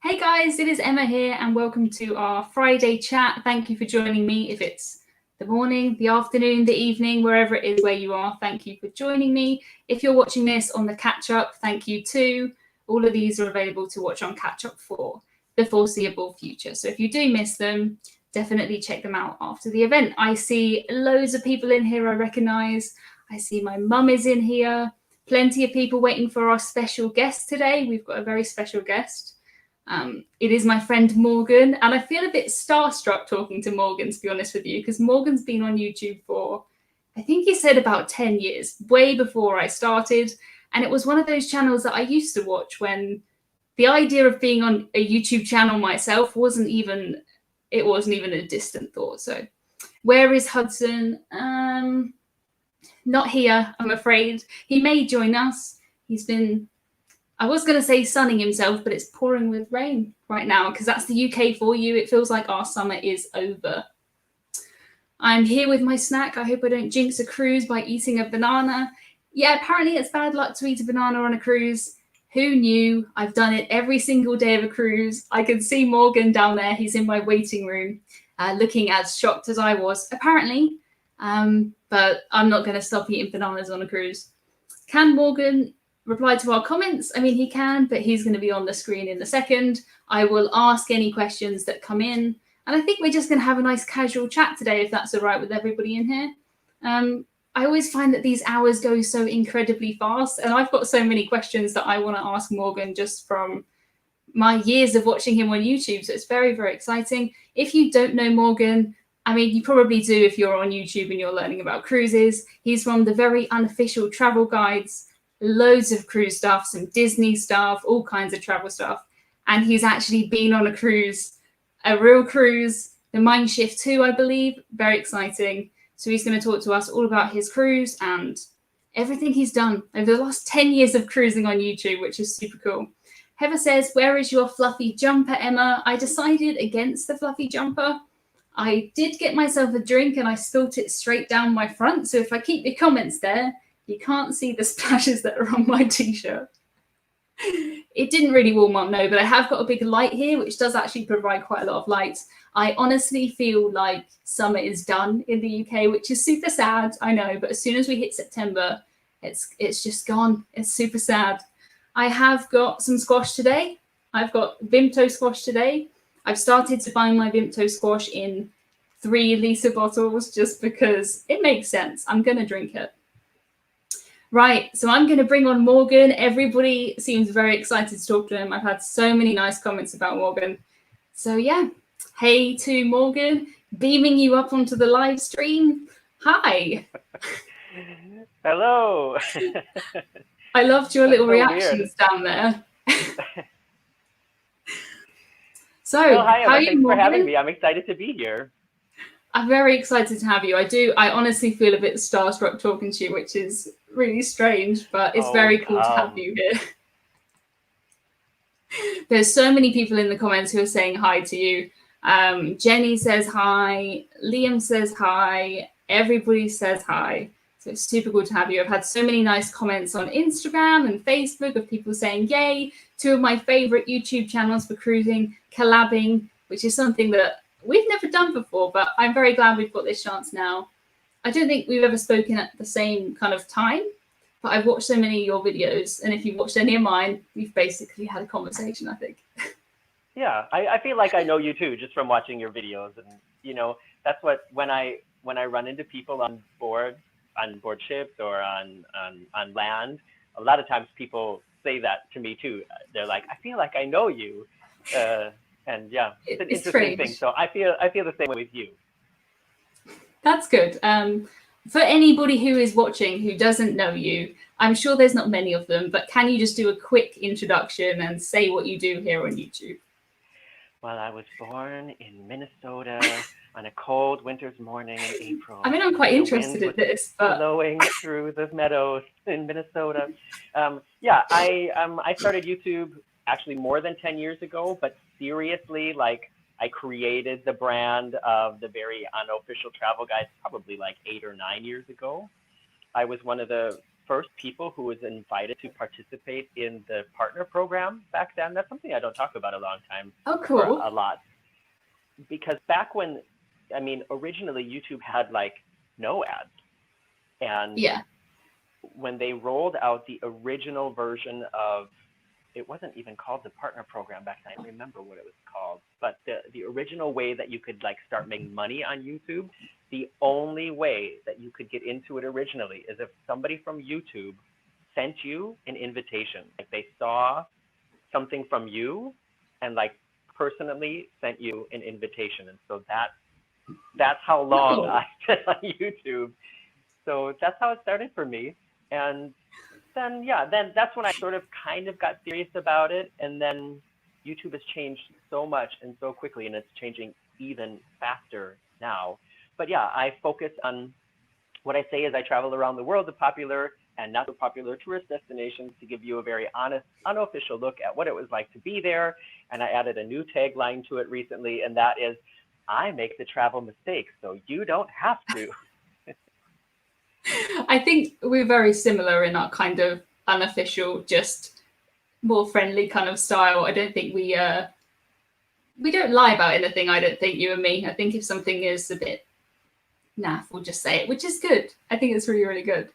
Hey guys, it is Emma here and welcome to our Friday chat. Thank you for joining me. If it's the morning, the afternoon, the evening, wherever it is where you are, thank you for joining me. If you're watching this on the catch up, thank you too. All of these are available to watch on catch up for the foreseeable future. So if you do miss them, definitely check them out after the event. I see loads of people in here I recognize. I see my mum is in here. Plenty of people waiting for our special guest today. We've got a very special guest. It is my friend Morgan, and I feel a bit starstruck talking to Morgan, to be honest with you, because Morgan's been on YouTube for, I think he said about 10 years, way before I started. And it was one of those channels that I used to watch when the idea of being on a YouTube channel myself wasn't even a distant thought. So where is Hudson? Not here, I'm afraid. He may join us. He's been, I was going to say sunning himself, but it's pouring with rain right now because that's the UK for you. It feels like our summer is over. I'm here with my snack. I hope I don't jinx a cruise by eating a banana. Yeah, apparently it's bad luck to eat a banana on a cruise. Who knew? I've done it every single day of a cruise. I can see Morgan down there. He's in my waiting room, looking as shocked as I was, apparently. But I'm not going to stop eating bananas on a cruise. Can Morgan reply to our comments? I mean, he can, but he's going to be on the screen in a second. I will ask any questions that come in. And I think we're just going to have a nice casual chat today, if that's all right with everybody in here. I always find that these hours go so incredibly fast. And I've got so many questions that I want to ask Morgan just from my years of watching him on YouTube. So it's very, very exciting. If you don't know Morgan, I mean, you probably do if you're on YouTube and you're learning about cruises. He's from the very unofficial travel guides, loads of cruise stuff, some Disney stuff, all kinds of travel stuff. And he's actually been on a cruise, a real cruise, the Mein Schiff too, I believe. Very exciting. So he's going to talk to us all about his cruise and everything he's done over the last 10 years of cruising on YouTube, which is super cool. Heather says, where is your fluffy jumper, Emma? I decided against the fluffy jumper. I did get myself a drink and I spilt it straight down my front. So if I keep your comments there, you can't see the splashes that are on my t-shirt. It didn't really warm up, no, but I have got a big light here, which does actually provide quite a lot of light. I honestly feel like summer is done in the UK, which is super sad, I know, but as soon as we hit September, it's just gone. It's super sad. I have got some squash today. I've got Vimto squash today. I've started to buy my Vimto squash in 3-litre bottles just because it makes sense. I'm going to drink it. Right, so I'm going to bring on Morgan. Everybody seems very excited to talk to him. I've had so many nice comments about Morgan. So yeah, hey to Morgan, beaming you up onto the live stream. Hi. Hello. I loved your little reactions down there. So, well, hi, Emma. how are you, Thanks Morgan? for having me. I'm excited to be here. I'm very excited to have you. I honestly feel a bit starstruck talking to you, which is really strange, but it's very cool to have you here. There's so many people in the comments who are saying hi to you. Jenny says hi. Liam says hi. Everybody says hi. So it's super cool to have you. I've had so many nice comments on Instagram and Facebook of people saying, yay, 2 of my favorite YouTube channels for cruising, collabing, which is something that we've never done before, but I'm very glad we've got this chance now. I don't think we've ever spoken at the same kind of time, but I've watched so many of your videos, and if you've watched any of mine, we've basically had a conversation, I think. Yeah, I feel like I know you too, just from watching your videos. And, you know, that's what, when I run into people on board ships or on land, a lot of times people say that to me too. They're like, I feel like I know you. And yeah, it's an interesting strange thing. So I feel the same way with you. That's good. For anybody who is watching who doesn't know you, I'm sure there's not many of them, but can you just do a quick introduction and say what you do here on YouTube? Well, I was born in Minnesota on a cold winter's morning in April. I mean, I'm quite interested in this, but blowing through the meadows in Minnesota. Yeah, I started YouTube actually more than 10 years ago, but seriously, like, I created the brand of the very unofficial travel guides probably like 8 or 9 years ago. I was one of the first people who was invited to participate in the partner program back then. That's something I don't talk about a long time. Oh, Or cool. a lot. Because back when, I mean, originally YouTube had like no ads. And Yeah. when they rolled out the original version of, it wasn't even called the partner program back then. I don't remember what it was called, but the original way that you could like start making money on YouTube, the only way that you could get into it originally is if somebody from YouTube sent you an invitation. Like they saw something from you and like personally sent you an invitation. And so that's how long I spent on YouTube. So that's how it started for me. And then, yeah, then that's when I sort of kind of got serious about it. And then YouTube has changed so much and so quickly, and it's changing even faster now. But yeah, I focus on what I say is I travel around the world to popular and not so popular tourist destinations to give you a very honest, unofficial look at what it was like to be there. And I added a new tagline to it recently, and that is, I make the travel mistakes, so you don't have to. I think we're very similar in our kind of unofficial, just more friendly kind of style. I don't think we don't lie about anything. I don't think, you and me. I think if something is a bit naff, we'll just say it, which is good. I think it's really, really good.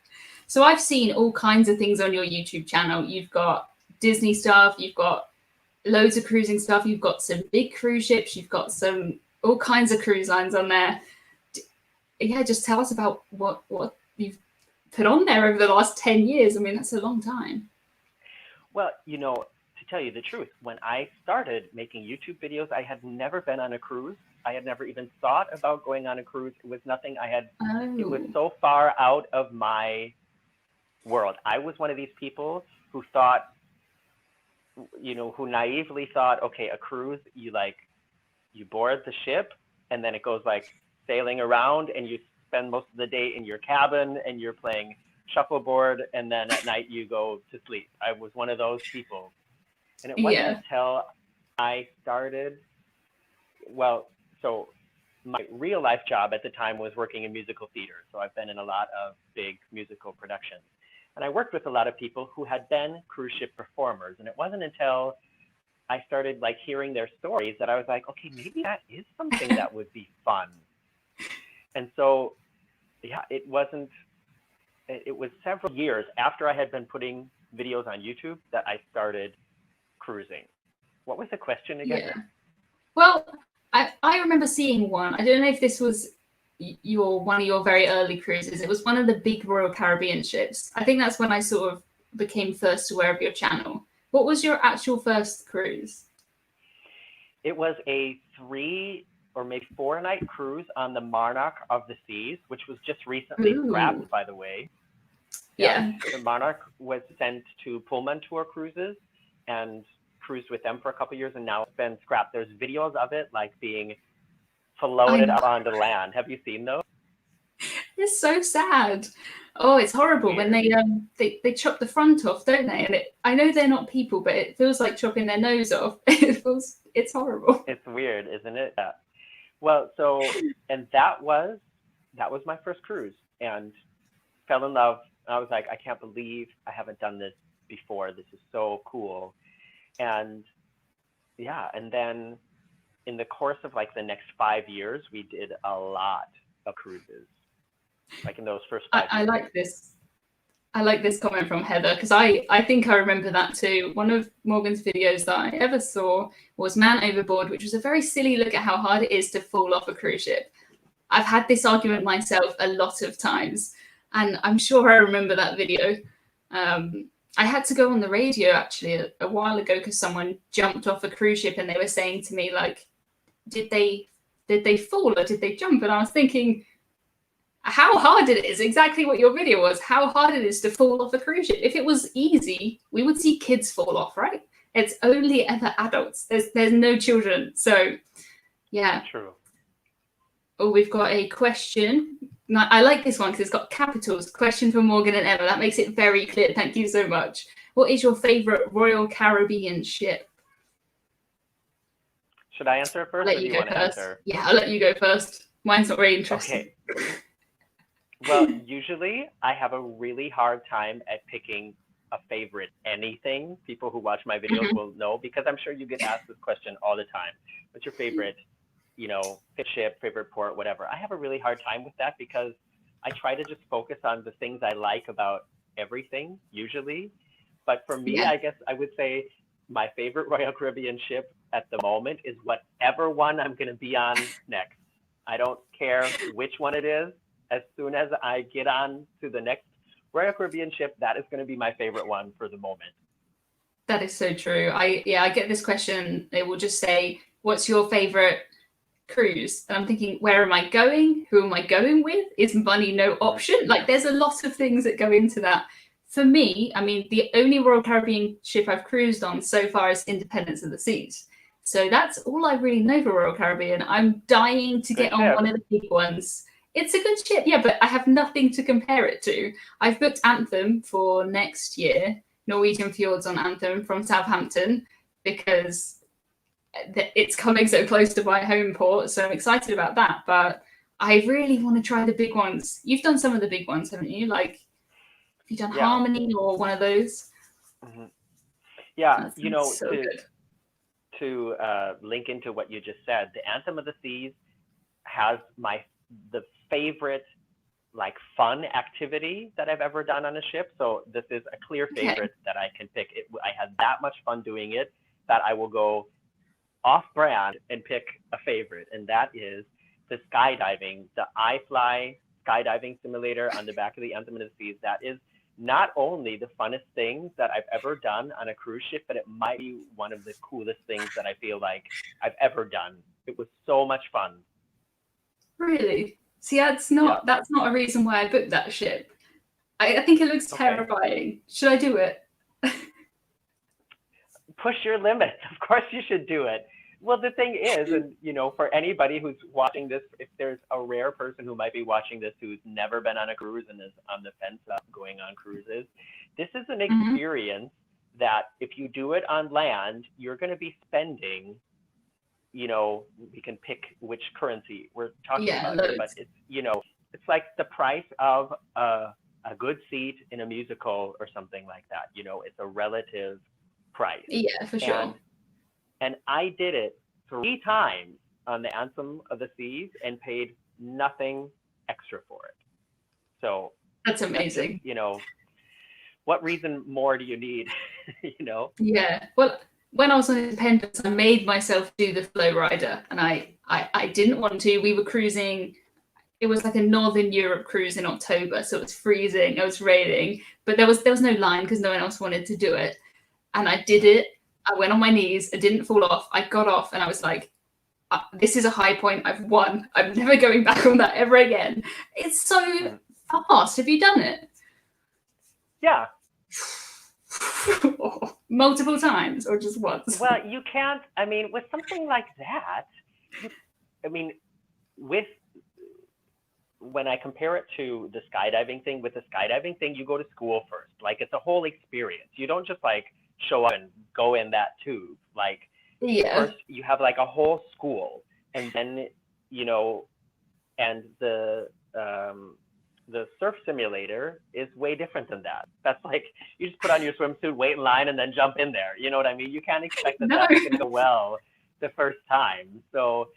So I've seen all kinds of things on your YouTube channel. You've got Disney stuff, you've got loads of cruising stuff, you've got some big cruise ships, you've got some all kinds of cruise lines on there. Yeah, just tell us about what you've put on there over the last 10 years. I mean, that's a long time. Well, you know, to tell you the truth, when I started making YouTube videos, I had never been on a cruise. I had never even thought about going on a cruise. It was nothing I had, It was so far out of my world. I was one of these people who thought, you know, who naively thought, okay, a cruise, you board the ship and then it goes like sailing around and you spend most of the day in your cabin and you're playing shuffleboard and then at night you go to sleep. I was one of those people. And it wasn't until I started, well, so my real life job at the time was working in musical theater. So I've been in a lot of big musical productions. And I worked with a lot of people who had been cruise ship performers. And it wasn't until I started like hearing their stories that I was like, okay, maybe that is something that would be fun. And so, yeah, it was several years after I had been putting videos on YouTube that I started cruising. What was the question again? Yeah. Well, I remember seeing one. I don't know if this was one of your very early cruises. It was one of the big Royal Caribbean ships. I think that's when I sort of became first aware of your channel. What was your actual first cruise? It was a 3 or maybe 4 night cruise on the Monarch of the Seas, which was just recently scrapped, by the way. Yeah. The Monarch was sent to Pullman Tour Cruises and cruised with them for a couple of years, and now it's been scrapped. There's videos of it like being floated up onto land. Have you seen those? It's so sad. Oh, it's horrible when they chop the front off, don't they? And I know they're not people, but it feels like chopping their nose off. It's horrible. It's weird, isn't it? Yeah. Well, so, and that was my first cruise, and fell in love. I was like, I can't believe I haven't done this before. This is so cool. And yeah, and then in the course of like the next 5 years, we did a lot of cruises. Like in those first 5 years. I like this. I like this comment from Heather, because I think I remember that too. One of Morgan's videos that I ever saw was Man Overboard, which was a very silly look at how hard it is to fall off a cruise ship. I've had this argument myself a lot of times, and I'm sure I remember that video. I had to go on the radio actually a while ago because someone jumped off a cruise ship and they were saying to me, like, did they fall or did they jump? And I was thinking, how hard it is, exactly what your video was, how hard it is to fall off a cruise ship. If it was easy, we would see kids fall off, right? It's only ever adults. There's no children. So yeah. True. Oh, we've got a question. I like this one because it's got capitals. Question for Morgan and Emma. That makes it very clear. Thank you so much. What is your favorite Royal Caribbean ship? Should I answer it first? I'll let you go first. Yeah, I'll let you go first. Mine's not very interesting. Okay. Well, usually I have a really hard time at picking a favorite anything. People who watch my videos Mhm. will know because I'm sure you get asked this question all the time. What's your favorite, fish ship, favorite port, whatever? I have a really hard time with that because I try to just focus on the things I like about everything usually. But for me, Yeah. I guess I would say my favorite Royal Caribbean ship at the moment is whatever one I'm going to be on next. I don't care which one it is. As soon as I get on to the next Royal Caribbean ship, that is going to be my favorite one for the moment. That is so true. I get this question. It will just say, "What's your favorite cruise?" And I'm thinking, where am I going? Who am I going with? Is money no Mm-hmm. option? Like, there's a lot of things that go into that. For me, I mean, the only Royal Caribbean ship I've cruised on so far is Independence of the Seas. So that's all I really know for Royal Caribbean. I'm dying to Good get on ship. one of the big ones. It's a good ship, yeah, but I have nothing to compare it to. I've booked Anthem for next year, Norwegian Fjords on Anthem from Southampton, because it's coming so close to my home port, so I'm excited about that. But I really want to try the big ones. You've done some of the big ones, haven't you? Like, have you done Yeah. Harmony or one of those? Mm-hmm. Yeah. That sounds so good. To link into what you just said, the Anthem of the Seas has the favorite like fun activity that I've ever done on a ship. So this is a clear favorite that I can pick. I had that much fun doing it that I will go off brand and pick a favorite, and that is the skydiving, the iFly skydiving simulator on the back of the Anthem of the Seas. That is not only the funnest thing that I've ever done on a cruise ship, but it might be one of the coolest things that I feel like I've ever done. It was so much fun. Really? See, that's Yeah. not a reason why I booked that ship. I think it looks Okay. terrifying. Should I do it? Push your limits. Of course you should do it. Well, the thing is, and for anybody who's watching this, if there's a rare person who might be watching this who's never been on a cruise and is on the fence of going on cruises, this is an experience that if you do it on land, you're going to be spending, we can pick which currency we're talking about here, but it's like the price of a good seat in a musical or something like that. It's a relative price. Yeah, for sure. And I did it 3 times on the Anthem of the Seas and paid nothing extra for it. So that's amazing. What reason more do you need? Yeah. Well, when I was on Independence, I made myself do the flow rider, and I didn't want to. We were cruising. It was like a Northern Europe cruise in October, so it was freezing. It was raining, but there was no line because no one else wanted to do it. And I did it. I went on my knees. I didn't fall off. I got off, and I was like, "This is a high point. I've won. I'm never going back on that ever again." It's so fast. Have you done it? Yeah. Multiple times or just once? Well, you can't. I mean, with something like that, when I compare it to the skydiving thing, with the skydiving thing, you go to school first. Like, it's a whole experience. You don't just like show up and go in that tube. Like, first you have like a whole school, and then and the surf simulator is way different than that. That's like, you just put on your swimsuit, wait in line, and then jump in there. You know what I mean? You can't expect that that's going to go well the first time. So,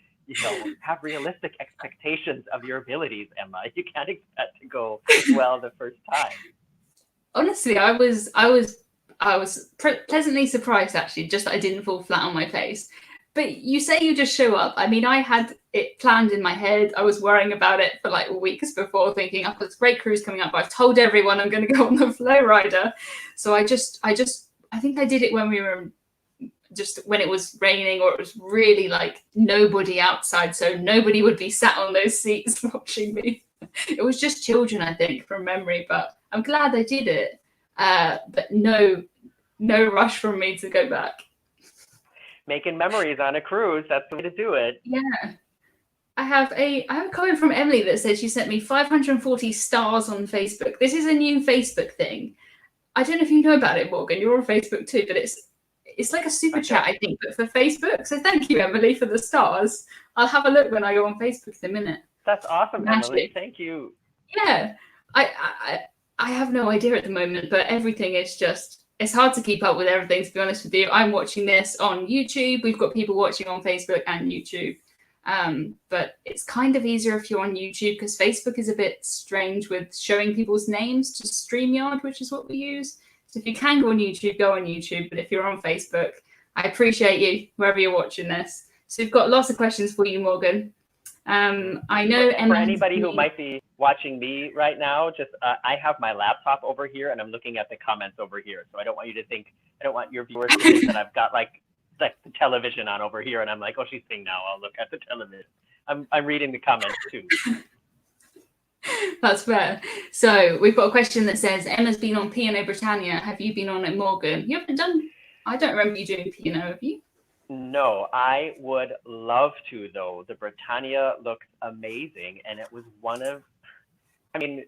have realistic expectations of your abilities, Emma. You can't expect to go well the first time. Honestly, I was pleasantly surprised, actually, just that I didn't fall flat on my face. But you say you just show up. I mean, I had it planned in my head. I was worrying about it for like weeks before, thinking, "I've got this great cruise coming up. I've told everyone I'm going to go on the flow rider." So I think I did it when we were when it was raining, or it was really like nobody outside, so nobody would be sat on those seats watching me. It was just children, I think, from memory. But I'm glad I did it. But no rush from me to go back. Making memories on a cruise, that's the way to do it. Yeah. I have a comment from Emily that says she sent me 540 stars on Facebook. This is a new Facebook thing. I don't know if you know about it, Morgan. You're on Facebook too, but it's like a super chat, I think, but for Facebook. So thank you, Emily, for the stars. I'll have a look when I go on Facebook in a minute. That's awesome, Emily. Thank you. Yeah, I have no idea at the moment, but everything is just, it's hard to keep up with everything, to be honest with you. I'm watching this on YouTube. We've got people watching on Facebook and YouTube. But it's kind of easier if you're on YouTube, because Facebook is a bit strange with showing people's names to StreamYard, which is what we use. So if you can go on YouTube, go on YouTube. But if you're on Facebook, I appreciate you, wherever you're watching this. So we've got lots of questions for you, Morgan. I know for anybody who might be watching me right now, just I have my laptop over here and I'm looking at the comments over here. So I don't want your viewers to think that I've got like the television on over here and I'm like, oh, she's seeing now, I'll look at the television. I'm reading the comments too. That's fair. So we've got a question that says, Emma's been on P&O Britannia. Have you been on it, Morgan? You haven't done, I don't remember you doing P&O, have you? No, I would love to though. The Britannia looks amazing, and it was one of, I mean,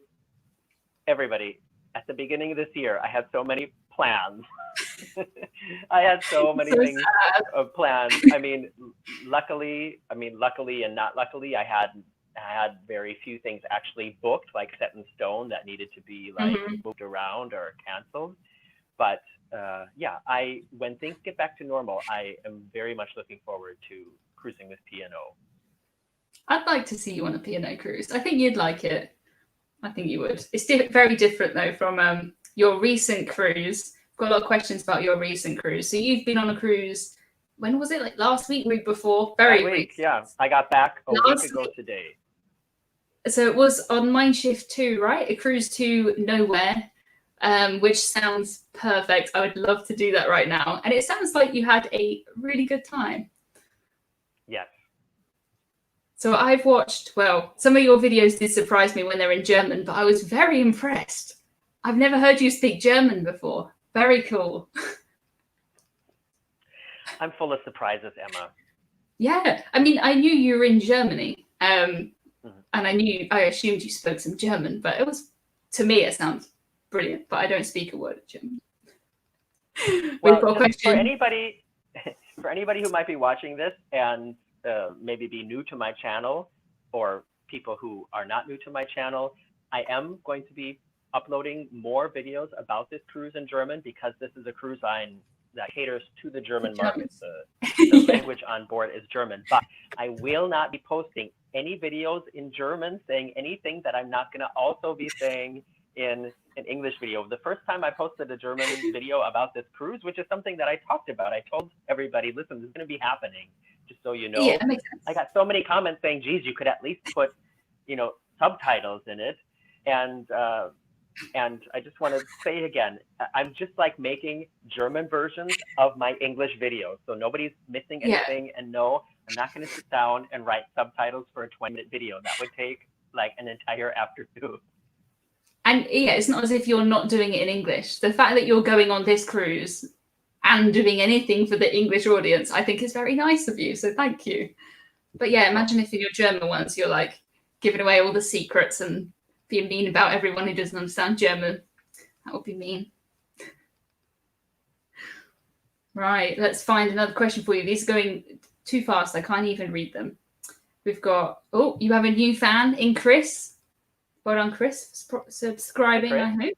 everybody, at the beginning of this year, I had so many plans. I had so many things planned. I mean, luckily and not luckily, I had very few things actually booked, like set in stone, that needed to be like moved around or canceled. But yeah, when things get back to normal, I am very much looking forward to cruising with P&O. I'd like to see you on a P&O cruise. I think you'd like it. I think you would. It's very different though from your recent cruise. I've got a lot of questions about your recent cruise. So you've been on a cruise. When was it? Like last week, week before? Very week. Yeah, I got back a week ago today. So it was on Mein Schiff 2, right? A cruise to nowhere. Which sounds perfect. I would love to do that right now. And it sounds like you had a really good time. Yes. So I've watched, well, some of your videos did surprise me when they're in German, but I was very impressed. I've never heard you speak German before. Very cool. I'm full of surprises, Emma. Yeah. I mean, I knew you were in Germany. And I assumed you spoke some German, but to me, it sounds brilliant, but I don't speak a word of German. Well, for anybody who might be watching this and maybe be new to my channel, or people who are not new to my channel, I am going to be uploading more videos about this cruise in German, because this is a cruise line that caters to the German market. The language on board is German, but I will not be posting any videos in German saying anything that I'm not going to also be saying in an English video. The first time I posted a German video about this cruise, which is something that I talked about, I told everybody, listen, this is going to be happening, just so you know. Yeah, that makes sense. I got so many comments saying, geez, you could at least put, subtitles in it. And I just want to say again, I'm just like making German versions of my English videos. So nobody's missing anything. Yeah. And no, I'm not going to sit down and write subtitles for a 20-minute video. That would take like an entire afternoon. And yeah, it's not as if you're not doing it in English. The fact that you're going on this cruise and doing anything for the English audience, I think is very nice of you. So thank you. But yeah, imagine if in your German ones, you're like giving away all the secrets and being mean about everyone who doesn't understand German. That would be mean. Right, let's find another question for you. These are going too fast. I can't even read them. We've got, oh, you have a new fan in Chris. Well done, Chris, subscribing, I hope.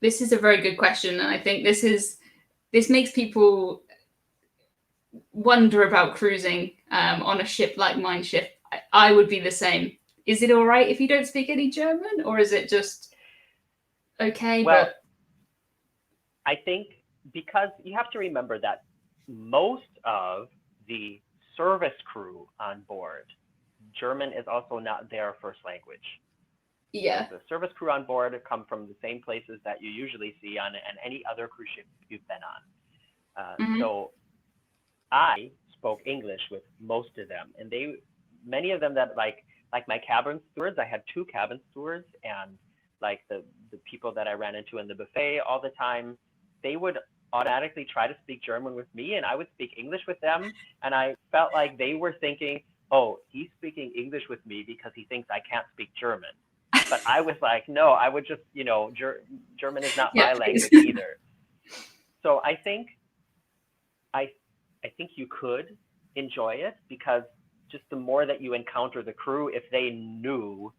This is a very good question. And I think this makes people wonder about cruising on a ship like Mein Schiff. I would be the same. Is it all right if you don't speak any German, or is it just okay? Well, I think because you have to remember that most of the service crew on board, German is also not their first language. Yeah. The service crew on board come from the same places that you usually see on any other cruise ship you've been on. So I spoke English with most of them, and many of them that like my cabin stewards, I had 2 cabin stewards, and like the people that I ran into in the buffet all the time, they would automatically try to speak German with me, and I would speak English with them, and I felt like they were thinking, oh, he's speaking English with me because he thinks I can't speak German. But I was like, no, I would just, German is not my language either. So I think you could enjoy it, because just the more that you encounter the crew, if they knew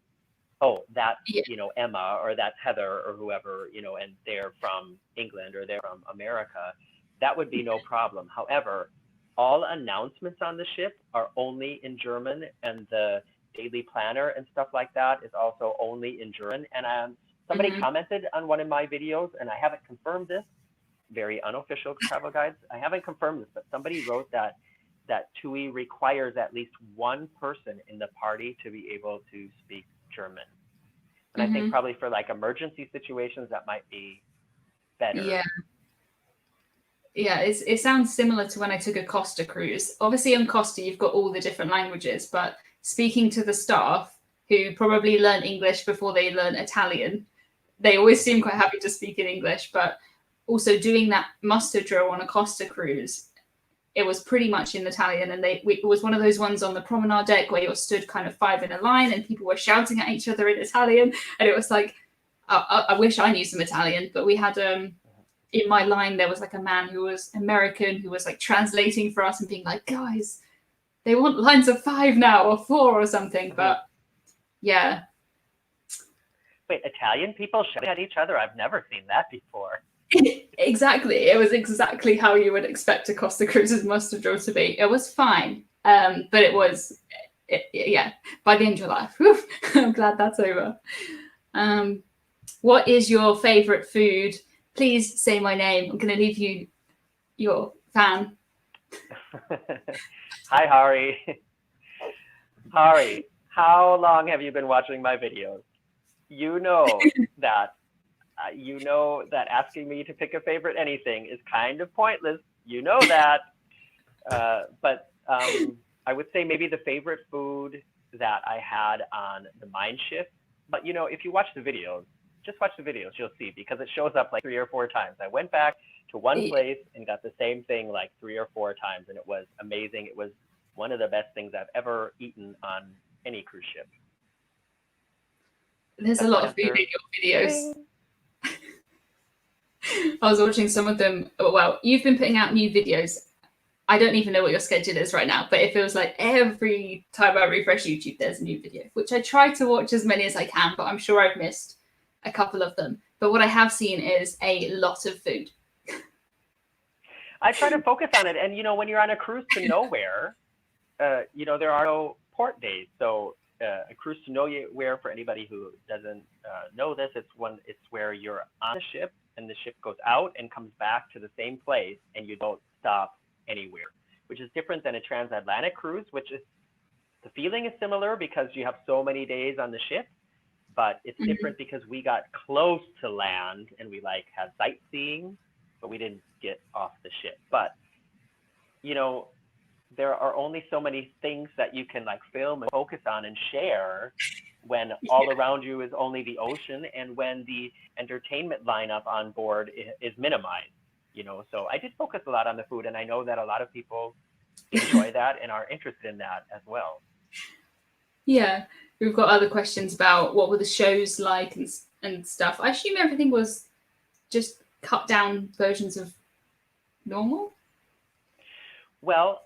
oh, that's, Yeah. Emma, or that's Heather, or whoever, and they're from England or they're from America, that would be no problem. However, all announcements on the ship are only in German, and the daily planner and stuff like that is also only in German. And somebody Mhm. commented on one of my videos, and I haven't confirmed this, very unofficial travel guides. I haven't confirmed this, but somebody wrote that TUI requires at least one person in the party to be able to speak German. And I think Mhm. probably for like emergency situations, that might be better. Yeah. Yeah, it sounds similar to when I took a Costa cruise. Obviously, on Costa, you've got all the different languages, but speaking to the staff who probably learn English before they learn Italian, they always seem quite happy to speak in English. But also doing that muster drill on a Costa cruise, it was pretty much in Italian, and it was one of those ones on the promenade deck where you're stood kind of five in a line, and people were shouting at each other in Italian, and it was like, I wish I knew some Italian, but we had in my line there was like a man who was American who was like translating for us and being like, guys, they want lines of 5 now or 4 or something. But yeah. Wait, Italian people shouting at each other? I've never seen that before. Exactly. It was exactly how you would expect a Costa Cruises muster drill to be. It was fine. But it was, yeah, by the end of your life. Whew, I'm glad that's over. What is your favorite food? Please say my name. I'm going to leave you your fan. Hi, Hari. Hari, how long have you been watching my videos? You know that asking me to pick a favorite anything is kind of pointless. You know that. But I would say maybe the favorite food that I had on the Mein Schiff. But if you watch the videos, just watch the videos, you'll see, because it shows up like 3 or 4 times. I went back to one place and got the same thing like 3 or 4 times, and it was amazing. It was one of the best things I've ever eaten on any cruise ship. There's a lot of food in your videos. I was watching some of them. Well, you've been putting out new videos. I don't even know what your schedule is right now, but it feels like every time I refresh YouTube, there's a new video, which I try to watch as many as I can, but I'm sure I've missed a couple of them. But what I have seen is a lot of food. I try to focus on it. And, when you're on a cruise to nowhere, there are no port days. So a cruise to nowhere, for anybody who doesn't know this, it's where you're on the ship and the ship goes out and comes back to the same place, and you don't stop anywhere, which is different than a transatlantic cruise, which is, the feeling is similar because you have so many days on the ship, but it's different because we got close to land and we had sightseeing, but we didn't get off the ship. But there are only so many things that you can film and focus on and share when all around you is only the ocean, and when the entertainment lineup on board is minimized. So I did focus a lot on the food, and I know that a lot of people enjoy that and are interested in that as well. Yeah, we've got other questions about what were the shows like and stuff. I assume everything was just cut down versions of normal? Well,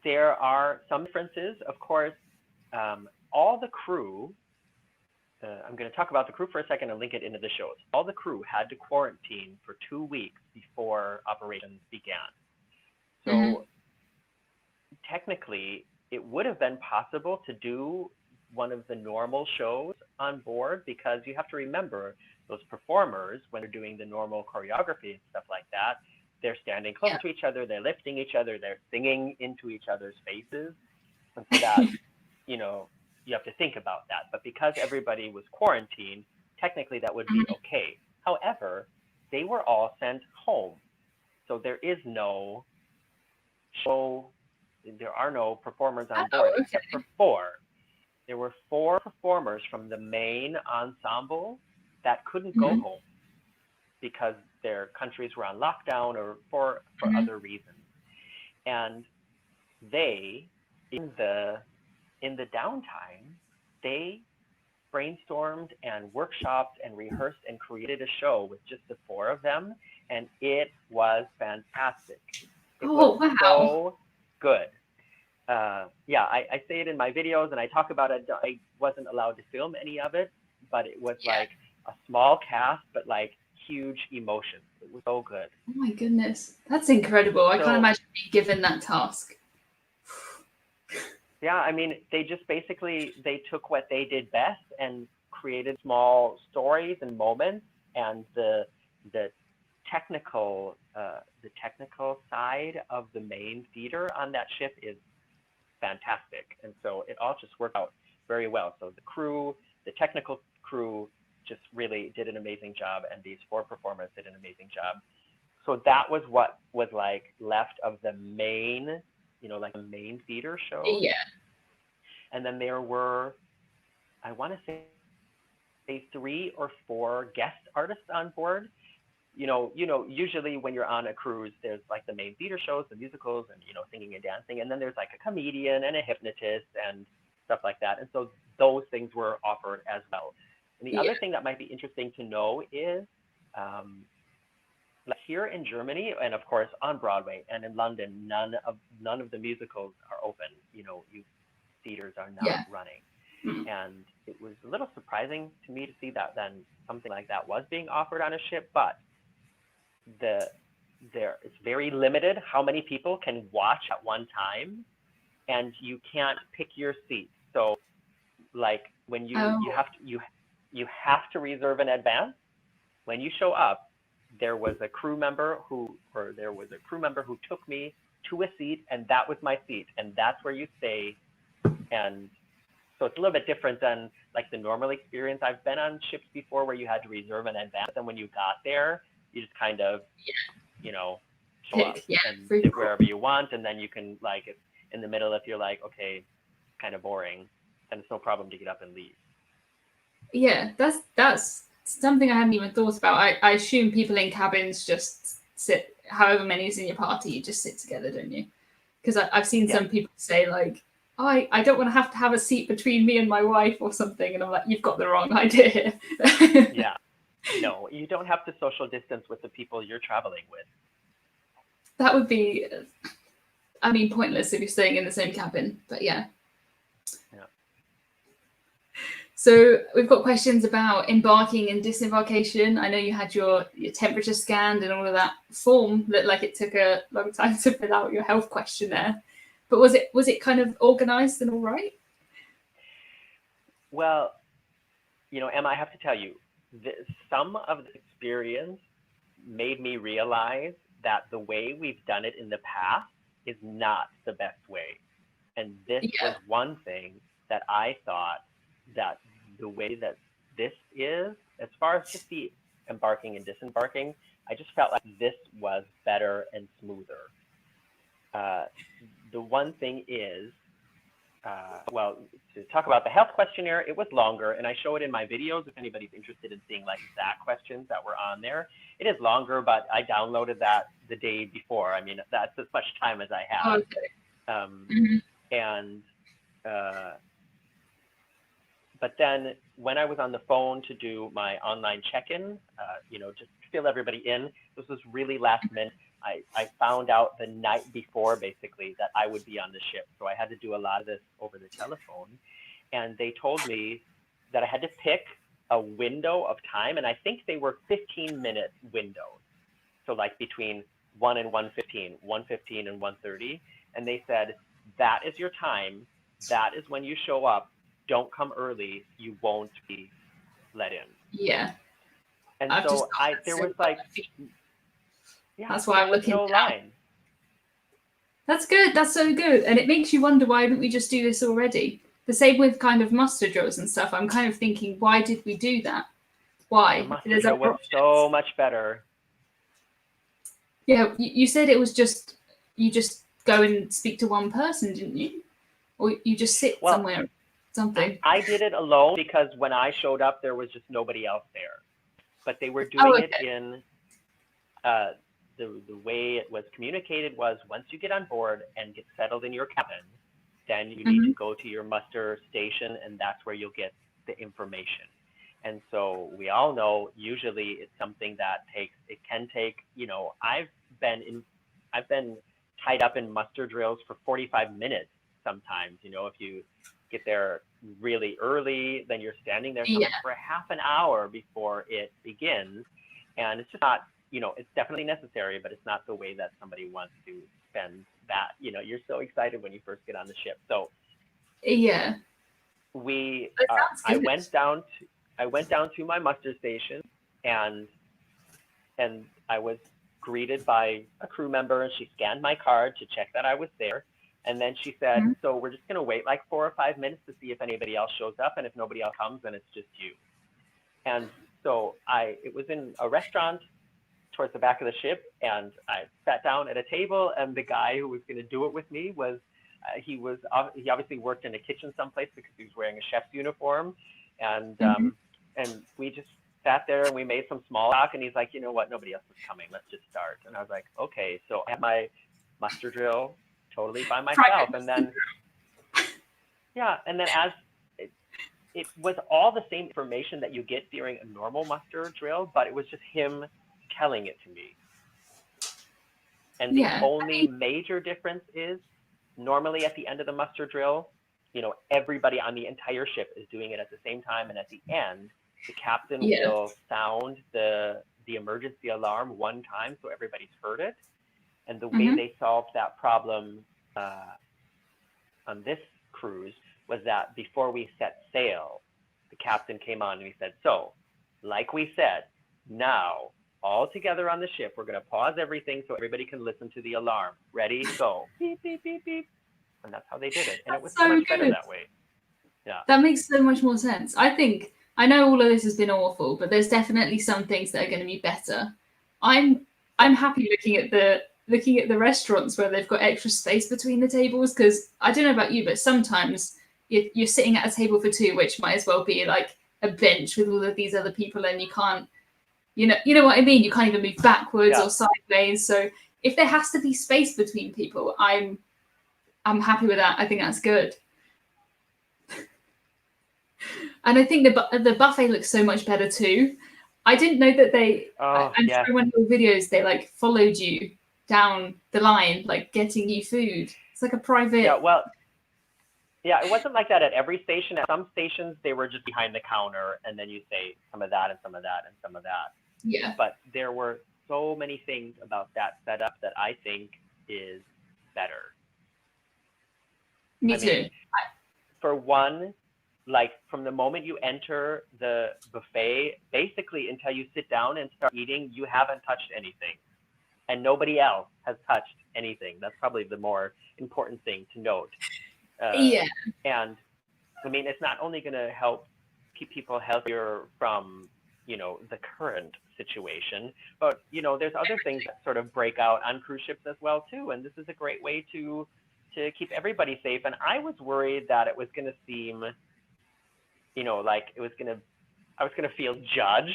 there are some differences. Of course, all the crew, I'm going to talk about the crew for a second and link it into the shows. All the crew had to quarantine for 2 weeks before operations began. So technically, it would have been possible to do one of the normal shows on board, because you have to remember, those performers, when they're doing the normal choreography and stuff like that, they're standing close to each other, they're lifting each other, they're singing into each other's faces. And so that, you have to think about that. But because everybody was quarantined, technically that would be okay. However, they were all sent home. So there is no show, there are no performers on board, except for 4. There were 4 performers from the main ensemble that couldn't go home because their countries were on lockdown or for other reasons. And they, in the downtime, they brainstormed and workshopped and rehearsed and created a show with just the 4 of them, and it was fantastic. It was so good. yeah, I say it in my videos and I talk about it. I wasn't allowed to film any of it, but it was Yeah. like a small cast, but like huge emotions. It was so good. Oh my goodness, that's incredible. I can't So imagine being given that task. yeah, I mean, they just basically they took what they did best and created small stories and moments, and the technical side of the main theater on that ship is fantastic, and so it all just worked out very well. So the crew, the technical crew, just really did an amazing job, and these four performers did an amazing job. So that was what was like left of the main, like the main theater shows. Yeah. And then there were, I want to say 3 or 4 guest artists on board. Usually when you're on a cruise, there's like the main theater shows, the musicals, and singing and dancing, and then there's like a comedian and a hypnotist and stuff like that. And so those things were offered as well. And the other thing that might be interesting to know is, like here in Germany, and of course on Broadway and in London, none of the musicals are open. Theaters are not running. And it was a little surprising to me to see that then something like that was being offered on a ship, but it's very limited how many people can watch at one time, and you can't pick your seat. So like when you have to reserve in advance. When you show up, there was a crew member who took me to a seat, and that was my seat, and that's where you stay. And so it's a little bit different than like the normal experience. I've been on ships before where you had to reserve in advance, and when you got there, you just kind of, show up and sit wherever you want, and then you can, like, if in the middle, if you're like, okay, kind of boring, then it's no problem to get up and leave. Yeah, that's something I hadn't even thought about. I assume people in cabins just sit, however many is in your party, you just sit together, don't you? Because I've seen some people say like, oh, I don't want to have a seat between me and my wife or something, and I'm like, you've got the wrong idea. Yeah, no, you don't have to social distance with the people you're traveling with. That would be, I mean, pointless if you're staying in the same cabin, but yeah. So we've got questions about embarking and disembarkation. I know you had your temperature scanned and all of that form. Looked like it took a long time to fill out your health questionnaire. But was it kind of organized and all right? Well, Emma, I have to tell you, some of the experience made me realize that the way we've done it in the past is not the best way. And this was one thing that I thought that the way that this is, as far as just the embarking and disembarking, I just felt like this was better and smoother. The one thing is, well, to talk about the health questionnaire, it was longer, and I show it in my videos if anybody's interested in seeing like exact questions that were on there. It is longer, but I downloaded that the day before. I mean, that's as much time as I had. Okay. And but then when I was on the phone to do my online check-in, just fill everybody in, this was really last minute. I found out the night before, basically, that I would be on the ship. So I had to do a lot of this over the telephone. And they told me that I had to pick a window of time. And I think they were 15-minute windows. So like between 1 and 1:15, 1:15 and 1:30. And they said, that is your time. That is when you show up. Don't come early. You won't be let in. Yeah. And so there was like... Yeah, that's why I'm looking no line. That's good. That's so good. And it makes you wonder, why didn't we just do this already? The same with kind of muster drills and stuff. I'm kind of thinking, why did we do that? Why? The muster drill was so much better. Yeah, you said it was just, you just go and speak to one person, didn't you? Or you just sit somewhere, something. I did it alone because when I showed up, there was just nobody else there. But they were doing it in... The way it was communicated was, once you get on board and get settled in your cabin, then you need to go to your muster station, and that's where you'll get the information. And so we all know usually it's something that can take, I've been tied up in muster drills for 45 minutes sometimes. You know, if you get there really early, then you're standing there Yeah. for a half an hour before it begins. And it's just not, you know, it's definitely necessary, but it's not the way that somebody wants to spend that. You know, you're so excited when you first get on the ship. So Yeah. I went down to my muster station, and I was greeted by a crew member, and she scanned my card to check that I was there. And then she said, so we're just going to wait like 4 or 5 minutes to see if anybody else shows up. And if nobody else comes, then it's just you. And so it was in a restaurant towards the back of the ship. And I sat down at a table, and the guy who was going to do it with me was, he obviously worked in a kitchen someplace because he was wearing a chef's uniform. And we just sat there and we made some small talk, and he's like, you know what, nobody else is coming. Let's just start. And I was like, okay. So I had my muster drill totally by myself. And then, as it was all the same information that you get during a normal muster drill, but it was just him telling it to me. And the only major difference is normally at the end of the muster drill, you know, everybody on the entire ship is doing it at the same time. And at the end, the captain will sound the emergency alarm one time so everybody's heard it. And the way they solved that problem on this cruise was that before we set sail, the captain came on and he said, so, like we said, now, all together on the ship, we're going to pause everything so everybody can listen to the alarm. Ready? Go. Beep, beep, beep, beep. And that's how they did it. And it was so much better that way. Yeah. That makes so much more sense. I know all of this has been awful, but there's definitely some things that are going to be better. I'm happy looking at the restaurants where they've got extra space between the tables, because I don't know about you, but sometimes you're sitting at a table for two, which might as well be like a bench with all of these other people, and you can't, you know what I mean? You can't even move backwards or sideways. So if there has to be space between people, I'm happy with that. I think that's good. And I think the buffet looks so much better too. I didn't know that through one of your videos, they like followed you down the line, like getting you food. It's like a private. Yeah, it wasn't like that at every station. At some stations, they were just behind the counter, and then you say some of that and some of that and some of that. Yeah. But there were so many things about that setup that I think is better. Me too. For one, like from the moment you enter the buffet, basically until you sit down and start eating, you haven't touched anything. And nobody else has touched anything. That's probably the more important thing to note. And I mean, it's not only going to help keep people healthier from, you know, the current situation, but, you know, there's other things that sort of break out on cruise ships as well, too. And this is a great way to keep everybody safe. And I was worried that it was going to seem, you know, like I was going to feel judged,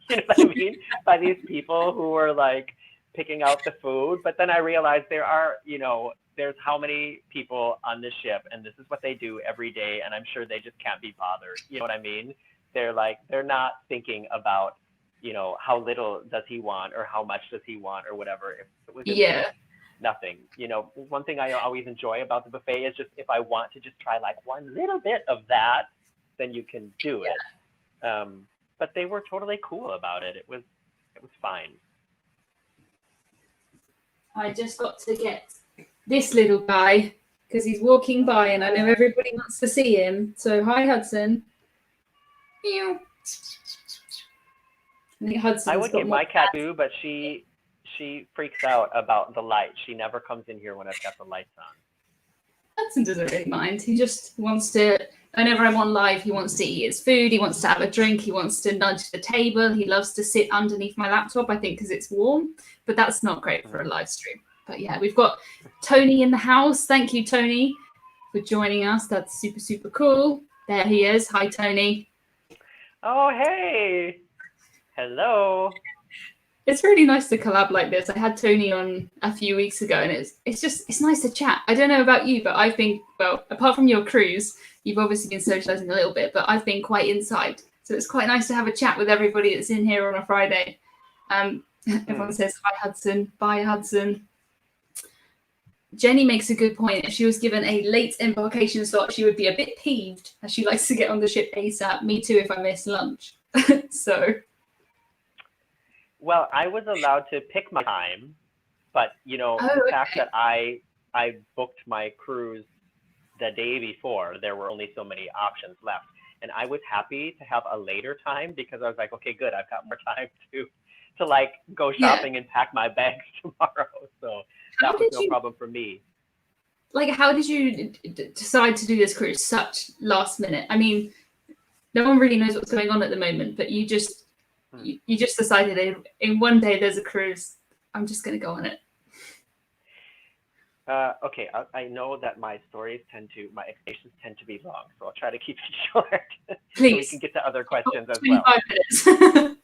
you know what I mean, by these people who were like picking out the food. But then I realized there are, you know, there's how many people on this ship, and this is what they do every day. And I'm sure they just can't be bothered. You know what I mean? They're not thinking about, you know, how little does he want or how much does he want or whatever. If it was nothing, you know, one thing I always enjoy about the buffet is just if I want to just try like one little bit of that, then you can do it. But they were totally cool about it. It was fine. I just got to get this little guy because he's walking by and I know everybody wants to see him. So hi, Hudson. Meow. I think Hudson's I would got get my cat too, but she freaks out about the light. She never comes in here when I've got the lights on. Hudson doesn't really mind. He just wants to, whenever I'm on live, he wants to eat his food. He wants to have a drink. He wants to nudge the table. He loves to sit underneath my laptop, I think, because it's warm. But that's not great for a live stream. But yeah, we've got Tony in the house. Thank you, Tony, for joining us. That's super, super cool. There he is. Hi, Tony. Oh, hey. Hello. It's really nice to collab like this. I had Tony on a few weeks ago, and it's nice to chat. I don't know about you, but I've been, well, apart from your cruise, you've obviously been socializing a little bit, but I've been quite inside. So it's quite nice to have a chat with everybody that's in here on a Friday. Everyone says, hi, Hudson. Bye, Hudson. Jenny makes a good point. If she was given a late embarkation slot, she would be a bit peeved, as she likes to get on the ship ASAP. Me too, if I miss lunch. So. Well, I was allowed to pick my time, but the fact that I booked my cruise the day before, there were only so many options left, and I was happy to have a later time because I was like, okay, good, I've got more time to like go shopping and pack my bags tomorrow. So that was no problem for me. Like, how did you decide to do this cruise such last minute? I mean, no one really knows what's going on at the moment, but you just decided in one day there's a cruise. I'm just going to go on it. Okay, I know that my explanations tend to be long, so I'll try to keep it short. Please. So we can get to other questions as 25 minutes.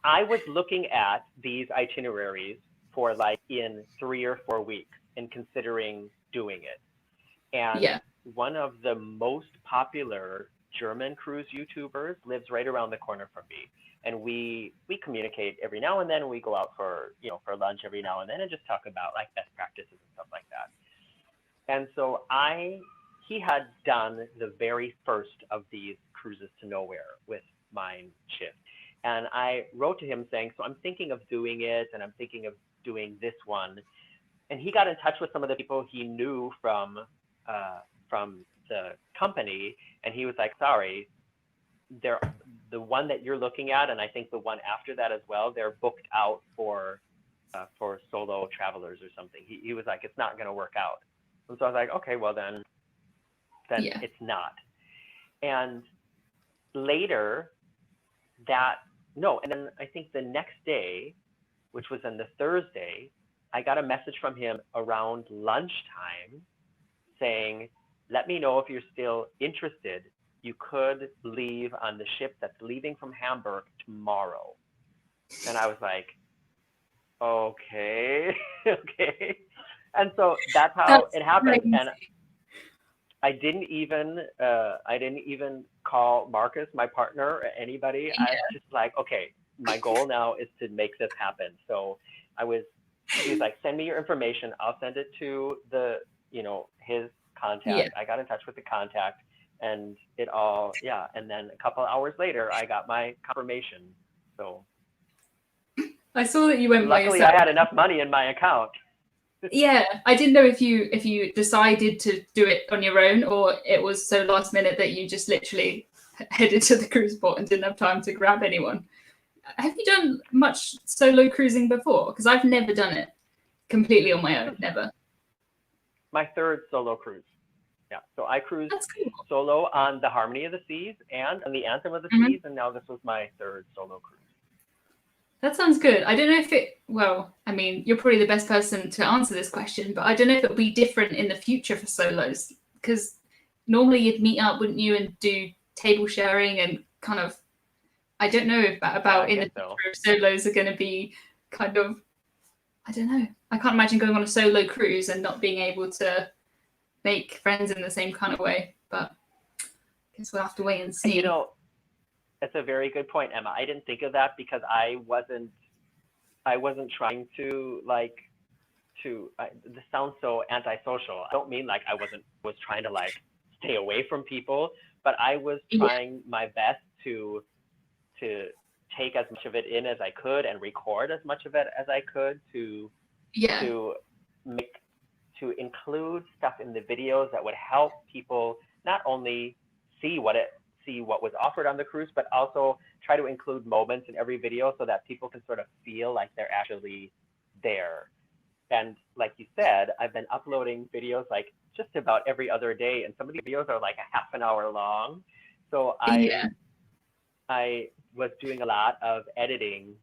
I was looking at these itineraries for like in 3 or 4 weeks and considering doing it. And one of the most popular German cruise YouTubers lives right around the corner from me. And we communicate every now and then. We go out for lunch every now and then and just talk about like best practices and stuff like that. And so he had done the very first of these cruises to nowhere with Mein Schiff. And I wrote to him saying, so I'm thinking of doing it, and I'm thinking of doing this one. And he got in touch with some of the people he knew from the company, and he was like, sorry, the one that you're looking at, and I think the one after that as well, they're booked out for solo travelers or something. He was like, it's not going to work out. And so I was like, okay, well then it's not. And later and then I think the next day, which was on the Thursday, I got a message from him around lunchtime saying, let me know if you're still interested. You could leave on the ship that's leaving from Hamburg tomorrow. And I was like, okay, okay. And so that's how it happened. Crazy. And I didn't even call Marcus, my partner, or anybody. I was just like, okay, my goal now is to make this happen. So he was like, send me your information. I'll send it to his contact. Yeah. I got in touch with the contact, and it all, and then a couple hours later, I got my confirmation. So I saw that you went by yourself. Luckily, I had enough money in my account. Yeah, I didn't know if you decided to do it on your own, or it was so last minute that you just literally headed to the cruise port and didn't have time to grab anyone. Have you done much solo cruising before? Because I've never done it completely on my own, never. My third solo cruise. Yeah, so I cruised solo on the Harmony of the Seas and on the Anthem of the Seas, and now this was my third solo cruise. That sounds good. I don't know if you're probably the best person to answer this question, but I don't know if it'll be different in the future for solos, because normally you'd meet up, wouldn't you, and do table sharing and kind of, I don't know about in the future if solos are going to be kind of, I don't know. I can't imagine going on a solo cruise and not being able to make friends in the same kind of way, but I guess we'll have to wait and see. That's a very good point, Emma. I didn't think of that because I wasn't trying to this sounds so antisocial. I don't mean like I was trying to like stay away from people, but I was trying my best to take as much of it in as I could and record as much of it as I could to include stuff in the videos that would help people not only see what was offered on the cruise, but also try to include moments in every video so that people can sort of feel like they're actually there. And like you said, I've been uploading videos like just about every other day, and some of the videos are like a half an hour long. So I was doing a lot of editing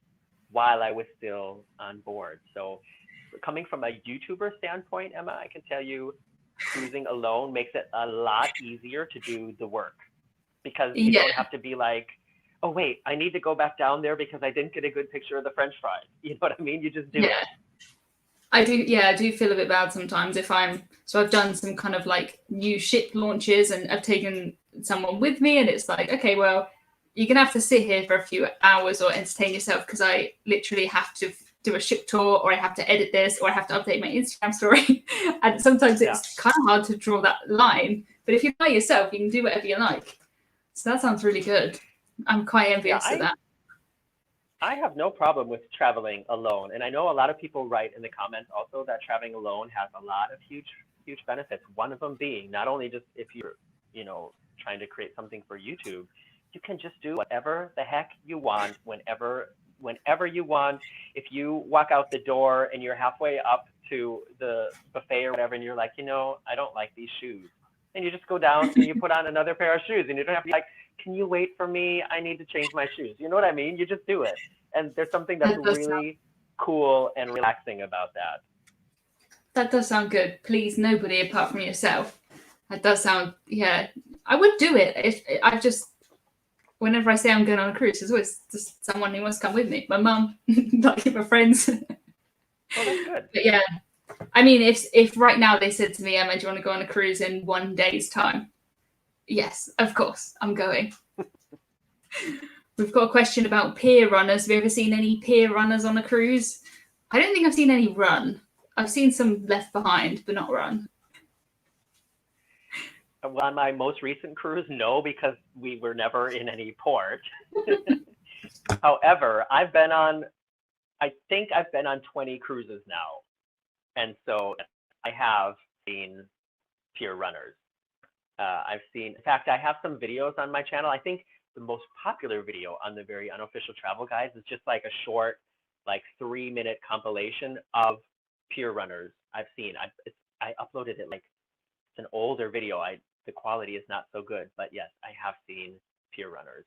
while I was still on board. So coming from a YouTuber standpoint, Emma, I can tell you cruising alone makes it a lot easier to do the work, because you don't have to be like, oh wait, I need to go back down there because I didn't get a good picture of the French fries. You know what I mean? You just do it. I do feel a bit bad sometimes if I've done some kind of like new ship launches and I've taken someone with me, and it's like, okay, well, you're gonna have to sit here for a few hours or entertain yourself, because I literally have to do a ship tour, or I have to edit this, or I have to update my Instagram story. And sometimes it's kind of hard to draw that line. But if you're by yourself, you can do whatever you like. So that sounds really good. I'm quite envious of that. I have no problem with traveling alone. And I know a lot of people write in the comments also that traveling alone has a lot of huge benefits. One of them being not only just if you're, trying to create something for YouTube, you can just do whatever the heck you want whenever you want. If you walk out the door and you're halfway up to the buffet or whatever, and you're like, I don't like these shoes, and you just go down and you put on another pair of shoes, and you don't have to be like, can you wait for me? I need to change my shoes. You know what I mean? You just do it. And there's something that's really cool and relaxing about that. That does sound good. Please, nobody apart from yourself. That does sound, I would do it if whenever I say I'm going on a cruise, there's always just someone who wants to come with me. My mum, like my friends. Oh, that's good. But yeah, I mean, if right now they said to me, Emma, do you want to go on a cruise in 1 day's time? Yes, of course, I'm going. We've got a question about pier runners. Have you ever seen any pier runners on a cruise? I don't think I've seen any run. I've seen some left behind, but not run. Well, on my most recent cruise, no, because we were never in any port. However, I think I've been on 20 cruises now. And so I have seen pier runners. In fact, I have some videos on my channel. I think the most popular video on the very Unofficial Travel Guides is just like a short, 3-minute compilation of pier runners I've seen. I uploaded it it's an older video. The quality is not so good, but yes, I have seen pier runners.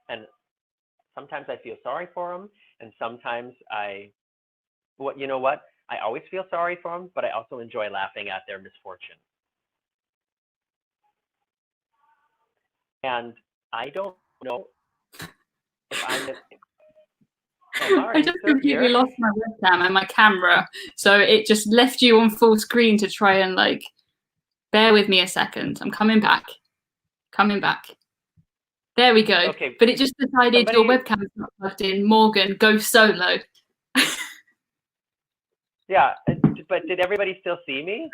And sometimes I feel sorry for them, and sometimes I always feel sorry for them, but I also enjoy laughing at their misfortune. And I don't know if I'm. I just completely lost my webcam and my camera, so it just left you on full screen to try and bear with me a second. I'm coming back. There we go. Okay. But it just decided your webcam is not plugged in. Morgan, go solo. Yeah, but did everybody still see me?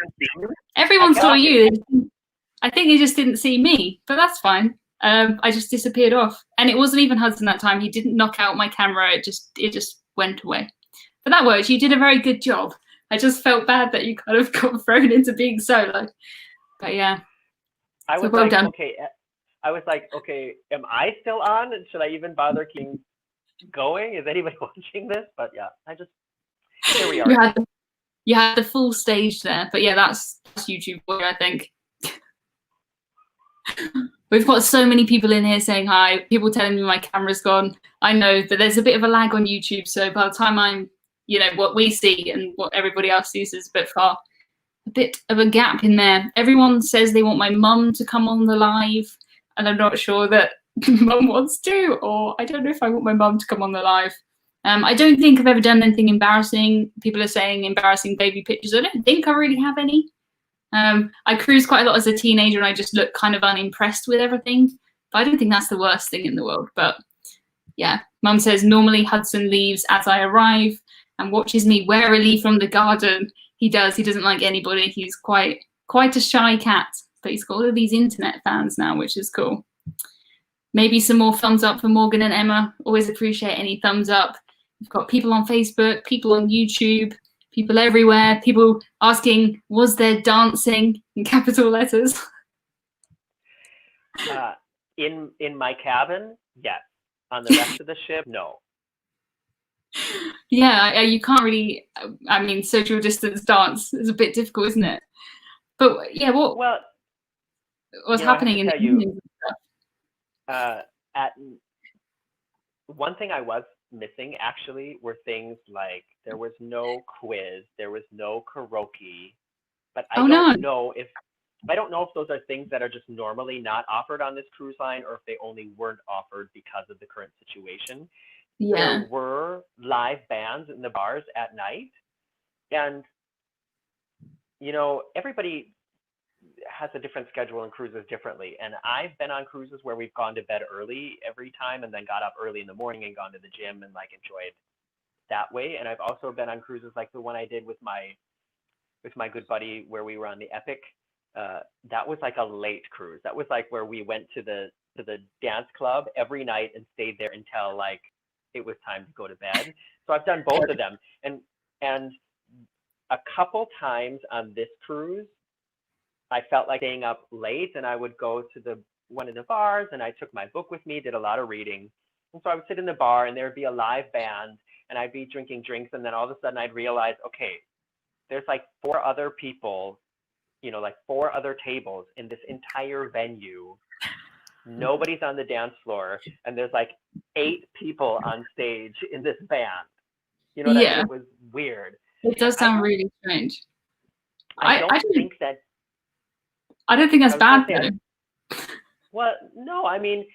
Everyone saw you. I think they just didn't see me, but that's fine. I just disappeared off, and it wasn't even Hudson that time. He didn't knock out my camera. It just went away. But that worked. You did a very good job. I just felt bad that you kind of got thrown into being solo. But yeah, I was well done. Okay. I was like, okay, am I still on? Should I even bother keeping going? Is anybody watching this? But yeah, here we are. You had the full stage there. But yeah, that's YouTube for you, I think. We've got so many people in here saying hi, people telling me my camera's gone. I know, but there's a bit of a lag on YouTube. So by the time I'm, what we see and what everybody else sees is a bit of a gap in there. Everyone says they want my mum to come on the live, and I'm not sure that mum wants to, or I don't know if I want my mum to come on the live. I don't think I've ever done anything embarrassing. People are saying embarrassing baby pictures. I don't think I really have any. I cruised quite a lot as a teenager, and I just looked kind of unimpressed with everything. But I don't think that's the worst thing in the world. But yeah, Mum says normally Hudson leaves as I arrive and watches me warily from the garden. He does. He doesn't like anybody. He's quite a shy cat, but he's got all of these internet fans now, which is cool. Maybe some more thumbs up for Morgan and Emma. Always appreciate any thumbs up. We've got people on Facebook, people on YouTube, people everywhere, people asking, was there dancing in capital letters? In my cabin, yes. On the rest of the ship, no. Yeah, you can't really, social distance dance is a bit difficult, isn't it? But yeah, what's happening in the evenings and stuff? One thing I was missing actually were things like there was no quiz, there was no karaoke, but I don't know if those are things that are just normally not offered on this cruise line, or if they only weren't offered because of the current situation. Yeah. There were live bands in the bars at night, and everybody has a different schedule and cruises differently. And I've been on cruises where we've gone to bed early every time and then got up early in the morning and gone to the gym and like enjoyed that way. And I've also been on cruises like the one I did with my good buddy where we were on the Epic. That was like a late cruise. That was like where we went to the dance club every night and stayed there until like it was time to go to bed. So I've done both of them. And a couple times on this cruise, I felt like staying up late, and I would go to one of the bars, and I took my book with me, did a lot of reading. And so I would sit in the bar, and there would be a live band, and I'd be drinking drinks, and then all of a sudden I'd realize, okay, there's like 4 other people, like 4 other tables in this entire venue. Nobody's on the dance floor, and there's like 8 people on stage in this band. You know what I mean? It was weird. It does sound really strange. I don't think that. I don't think that's bad though. Well, no, I mean,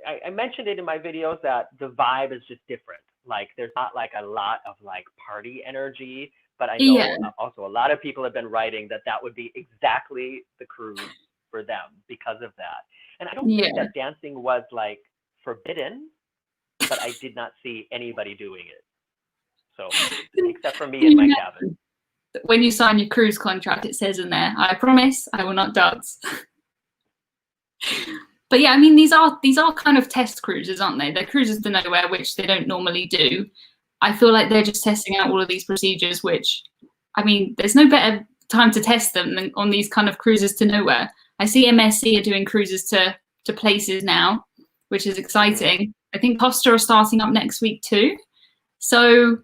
I mentioned it in my videos that the vibe is just different. Like there's not like a lot of like party energy, but I know also a lot of people have been writing that would be exactly the cruise for them because of that. And I don't think that dancing was like forbidden, but I did not see anybody doing it. So except for me and my cabin. When you sign your cruise contract, it says in there, "I promise I will not dance." But yeah, I mean, these are kind of test cruises, aren't they? They're cruises to nowhere, which they don't normally do. I feel like they're just testing out all of these procedures, which, I mean, there's no better time to test them than on these kind of cruises to nowhere. I see MSC are doing cruises to places now, which is exciting. I think Costa are starting up next week too. So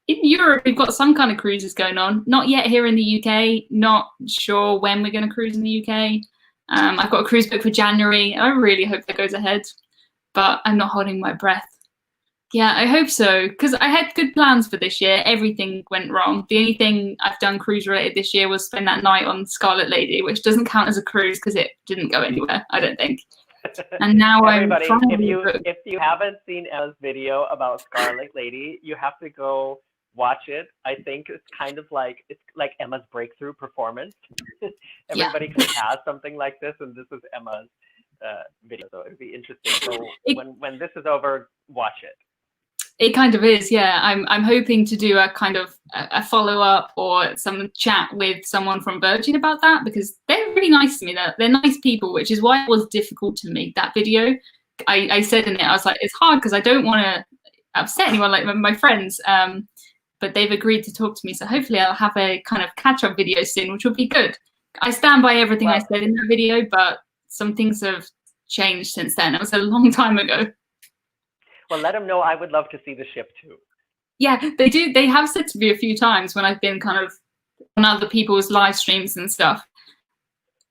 in Europe, we've got some kind of cruises going on. Not yet here in the UK. Not sure when we're going to cruise in the UK. I've got a cruise book for January. I really hope that goes ahead, but I'm not holding my breath. Yeah, I hope so, because I had good plans for this year. Everything went wrong. The only thing I've done cruise related this year was spend that night on Scarlet Lady, which doesn't count as a cruise because it didn't go anywhere, I don't think. And now everybody, if you haven't seen Emma's video about Scarlet Lady, you have to go watch it. I think it's kind of like Emma's breakthrough performance. Everybody kind of has something like this, and this is Emma's video, so it'd be interesting. So when this is over, watch it. It kind of is, yeah. I'm hoping to do a kind of a follow-up or some chat with someone from Virgin about that, because they're really nice to me. They're nice people, which is why it was difficult to make that video. I said in it, I was like, it's hard because I don't want to upset anyone, like my friends. But they've agreed to talk to me, so hopefully I'll have a kind of catch-up video soon, which will be good. I stand by everything I said in that video, but some things have changed since then. It was a long time ago. Well, let them know. I would love to see the ship too. Yeah, they do. They have said to me a few times when I've been kind of on other people's live streams and stuff,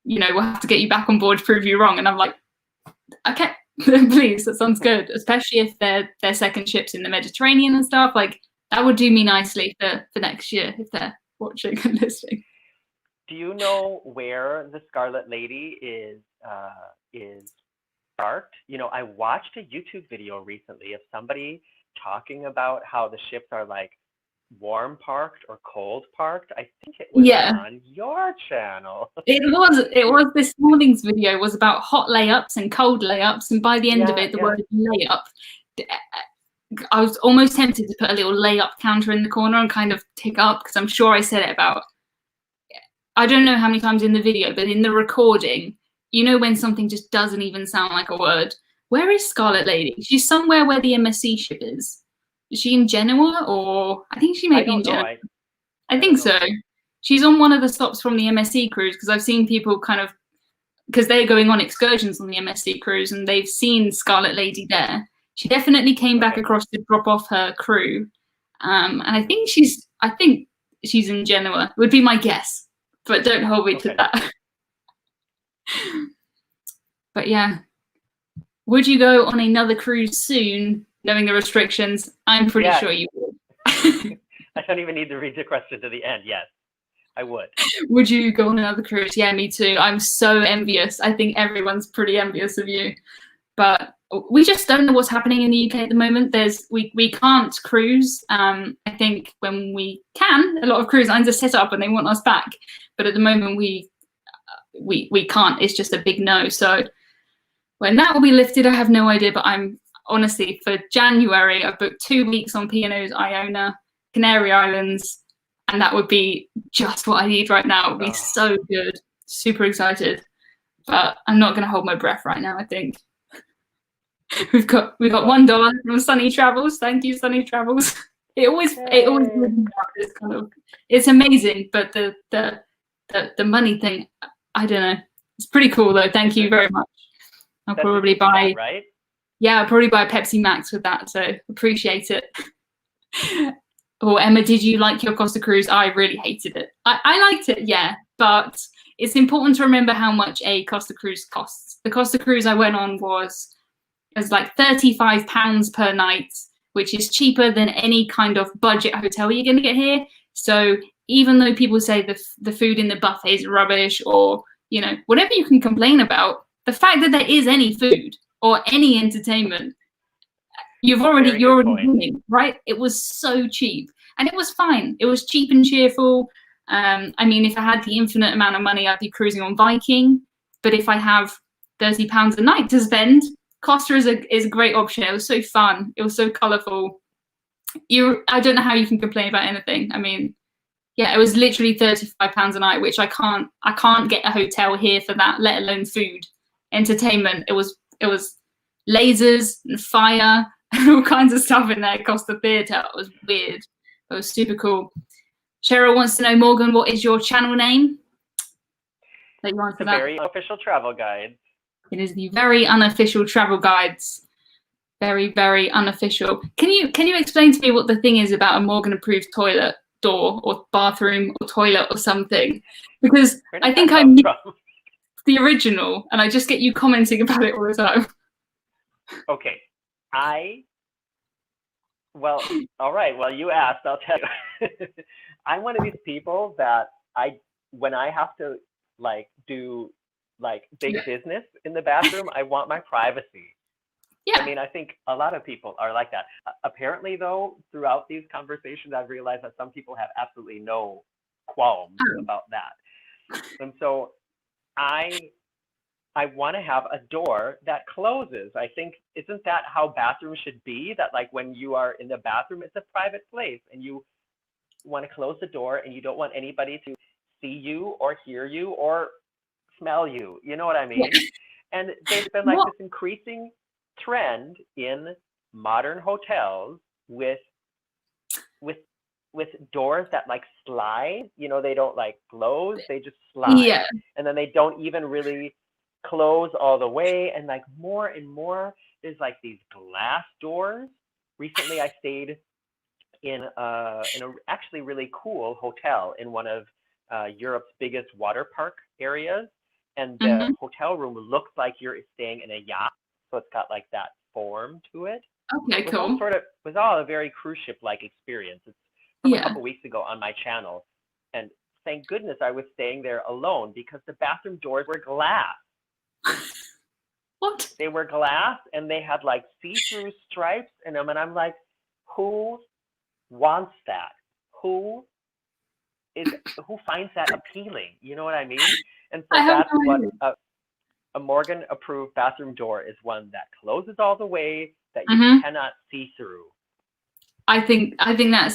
we'll have to get you back on board to prove you wrong. And I'm like, okay, please, that sounds good. Especially if they're second ships in the Mediterranean and stuff. Like, that would do me nicely for next year if they're watching and listening. Do you know where the Scarlet Lady is parked? I watched a YouTube video recently of somebody talking about how the ships are like warm parked or cold parked. I think it was on your channel. It was this morning's video was about hot layups and cold layups, and by the end of it, the word layup. I was almost tempted to put a little layup counter in the corner and kind of tick up, because I'm sure I said it about, I don't know how many times in the video, but in the recording, when something just doesn't even sound like a word. Where is Scarlet Lady? She's somewhere where the MSC ship is. Is she in Genoa, or I think she may be in Genoa. I think so. She's on one of the stops from the MSC cruise, because I've seen people because they're going on excursions on the MSC cruise and they've seen Scarlet Lady there. She definitely came back across to drop off her crew, and I think she's in Genoa. Would be my guess, but don't hold me to that. But yeah, would you go on another cruise soon, knowing the restrictions? I'm pretty sure you would. I don't even need to read the question to the end. Yes, I would. Would you go on another cruise? Yeah, me too. I'm so envious. I think everyone's pretty envious of you, but we just don't know what's happening in the UK at the moment. We can't cruise. I think when we can, a lot of cruise lines are set up and they want us back. But at the moment, we we can't. It's just a big no. So when that will be lifted, I have no idea. But I'm honestly, for January, I've booked 2 weeks on P&O's Iona, Canary Islands, and that would be just what I need right now. It would be so good. Super excited. But I'm not going to hold my breath right now, I think. We've got $1 from Sunny Travels. Thank you, Sunny Travels. It always it's kind of, it's amazing, but the money thing, I don't know. It's pretty cool though. Thank you very much. I'll probably buy right? Yeah, I'll probably buy a Pepsi Max with that, so appreciate it. Or Emma, did you like your Costa cruise? I really hated it. I liked it, yeah, but it's important to remember how much a Costa cruise costs. The Costa cruise I went on was like £35 per night, which is cheaper than any kind of budget hotel you're going to get here. So even though people say the food in the buffet is rubbish, or whatever you can complain about, the fact that there is any food or any entertainment, you're already winning, right? It was so cheap, and it was fine. It was cheap and cheerful. I mean, if I had the infinite amount of money, I'd be cruising on Viking. But if I have £30 a night to spend, Costa is a great option. It was so fun. It was so colourful. I don't know how you can complain about anything. I mean, yeah, it was literally £35 a night, which I can't get a hotel here for that, let alone food, entertainment. It was lasers and fire and all kinds of stuff in there. Costa Theatre. It was weird. It was super cool. Cheryl wants to know, Morgan, what is your channel name? That you answer that. Very Unofficial Travel Guide. It is the Very Unofficial Travel Guides. Very, very unofficial. Can you explain to me what the thing is about a Morgan approved toilet door or bathroom or toilet or something? Because I think I'm the original, and I just get you commenting about it all the time. Okay. Well, all right. Well, you asked, I'll tell you. I'm one of these people that when I have to do big business in the bathroom, I want my privacy. Yeah. I mean, I think a lot of people are like that. Apparently, though, throughout these conversations, I've realized that some people have absolutely no qualms about that. And so I want to have a door that closes. I think, isn't that how bathrooms should be? That when you are in the bathroom, it's a private place, and you want to close the door, and you don't want anybody to see you or hear you or smell you. You know what I mean? And there's been this increasing trend in modern hotels with doors that slide. They don't close, they just slide. Yeah. And then they don't even really close all the way. And more and more, there's these glass doors. Recently, I stayed in a actually really cool hotel in one of Europe's biggest water park areas. And the hotel room looks like you're staying in a yacht. So it's got that form to it. Okay, cool. It was all a very cruise ship-like experience. It's from a couple weeks ago on my channel. And thank goodness I was staying there alone, because the bathroom doors were glass. What? They were glass, and they had see-through stripes in them. And I'm like, who wants that? Who finds that appealing? You know what I mean? And so that's what a Morgan approved bathroom door is, one that closes all the way, that you cannot see through. I think that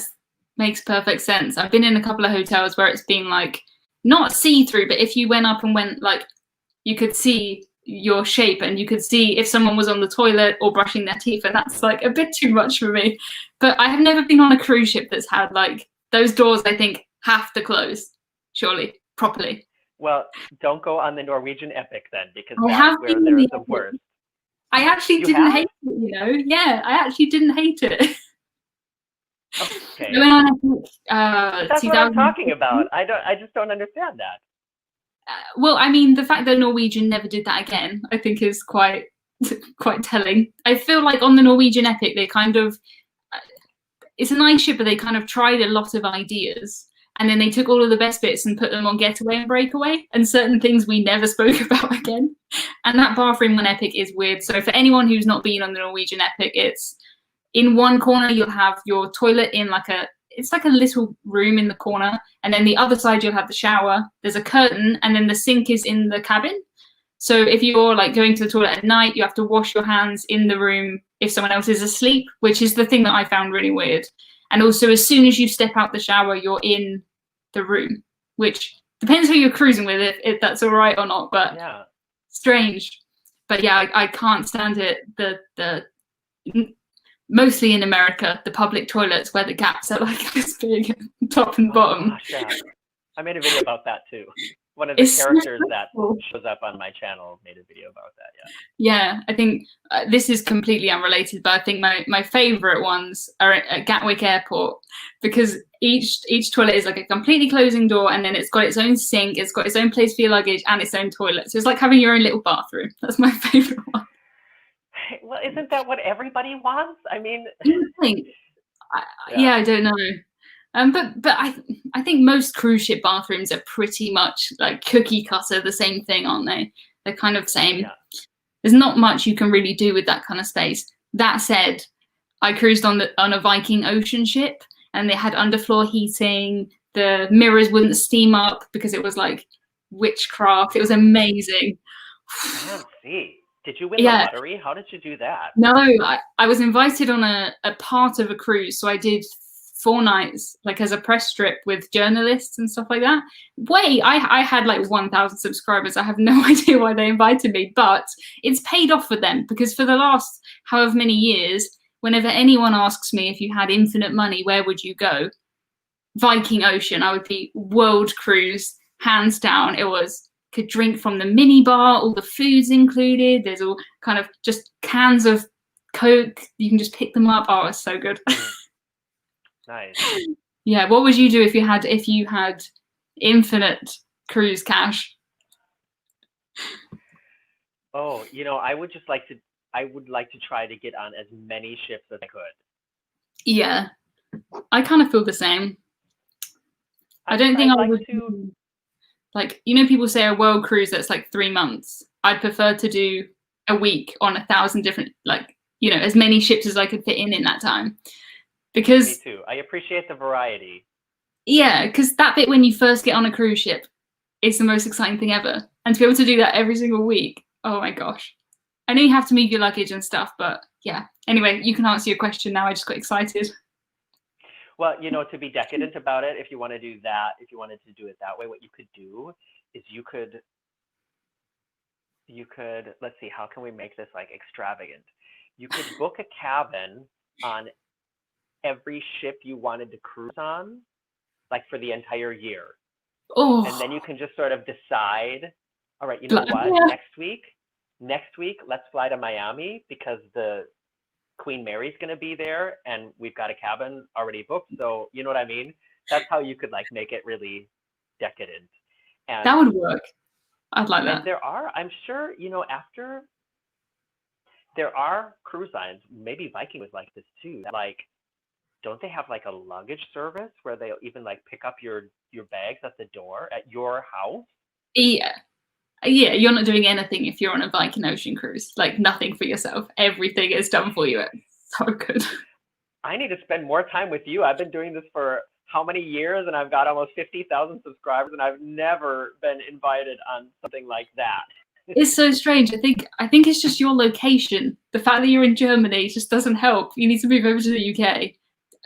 makes perfect sense. I've been in a couple of hotels where it's been not see through, but if you went up and went you could see your shape, and you could see if someone was on the toilet or brushing their teeth, and that's a bit too much for me. But I have never been on a cruise ship that's had those doors. I think have to close, surely, properly. Well, don't go on the Norwegian Epic then, because that's where there's the worst. I actually didn't hate it, Yeah, I actually didn't hate it. Okay. That's what I'm talking about. I just don't understand that. Well, I mean, the fact that Norwegian never did that again, I think, is quite telling. I feel on the Norwegian Epic, they kind of, it's a nice ship, but they kind of tried a lot of ideas. And then they took all of the best bits and put them on Getaway and Breakaway, and certain things we never spoke about again. And that bathroom on Epic is weird. So for anyone who's not been on the Norwegian Epic, it's in one corner, you'll have your toilet in it's like a little room in the corner, and then the other side you'll have the shower. There's a curtain, and then the sink is in the cabin. So if you're like going to the toilet at night, you have to wash your hands in the room if someone else is asleep, which is the thing that I found really weird. And also, as soon as you step out the shower, you're in the room, which depends who you're cruising with, if that's all right or not. But Yeah. Strange. But yeah, I can't stand it. The mostly in America, the public toilets where the gaps are like this big, top and bottom. Gosh, yeah. I made a video about that too. One of the characters that shows up on my channel made a video about that. Yeah, I think this is completely unrelated, but I think my favorite ones are at Gatwick Airport, because each toilet is like a completely closing door, and then it's got its own sink, it's got its own place for your luggage, and its own toilet. So it's like having your own little bathroom. That's my favorite one. Well, isn't that what everybody wants? I mean, yeah, I don't know. But I think most cruise ship bathrooms are pretty much like cookie cutter, the same thing, aren't they? They're kind of same. Yeah. There's not much you can really do with that kind of space. That said, I cruised on a Viking ocean ship, and they had underfloor heating. The mirrors wouldn't steam up because it was like witchcraft. It was amazing. I see. Did you win the lottery? How did you do that? No, I was invited on a part of a cruise, so I did 4 nights, like as a press trip with journalists and stuff like that. I had like 1,000 subscribers. I have no idea why they invited me, but it's paid off for them, because for the last however many years, whenever anyone asks me if you had infinite money, where would you go? Viking Ocean. I would be world cruise, hands down. It was, could drink from the mini bar, all the food's included. There's all kind of just cans of Coke. You can just pick them up. Oh, it's so good. Nice. Yeah, what would you do if you had infinite cruise cash? Oh, I would like to try to get on as many ships as I could. Yeah, I kind of feel the same. I don't think I would to. Like, people say a world cruise that's like 3 months. I'd prefer to do a week on 1,000 different, as many ships as I could fit in that time. Because, me too. I appreciate the variety. Yeah, because that bit when you first get on a cruise ship is the most exciting thing ever. And to be able to do that every single week, oh my gosh. I know you have to move your luggage and stuff, but yeah. Anyway, you can answer your question now. I just got excited. Well, to be decadent about it, if you want to do that, if you wanted to do it that way, what you could do is you could, let's see, how can we make this like extravagant? You could book a cabin on every ship you wanted to cruise on, like for the entire year. Oh. And then you can just sort of decide, all right, you know what, next week, let's fly to Miami because the Queen Mary's going to be there and we've got a cabin already booked. So, you know what I mean? That's how you could like make it really decadent. And that would work. I'd like that. There are, I'm sure, there are cruise lines, maybe Viking was like this too, like, don't they have like a luggage service where they'll even like pick up your bags at the door at your house? Yeah, you're not doing anything if you're on a Viking Ocean cruise. Like, nothing for yourself. Everything is done for you. It's so good. I need to spend more time with you. I've been doing this for how many years, and I've got almost 50,000 subscribers, and I've never been invited on something like that. It's so strange. I think it's just your location. The fact that you're in Germany just doesn't help. You need to move over to the UK.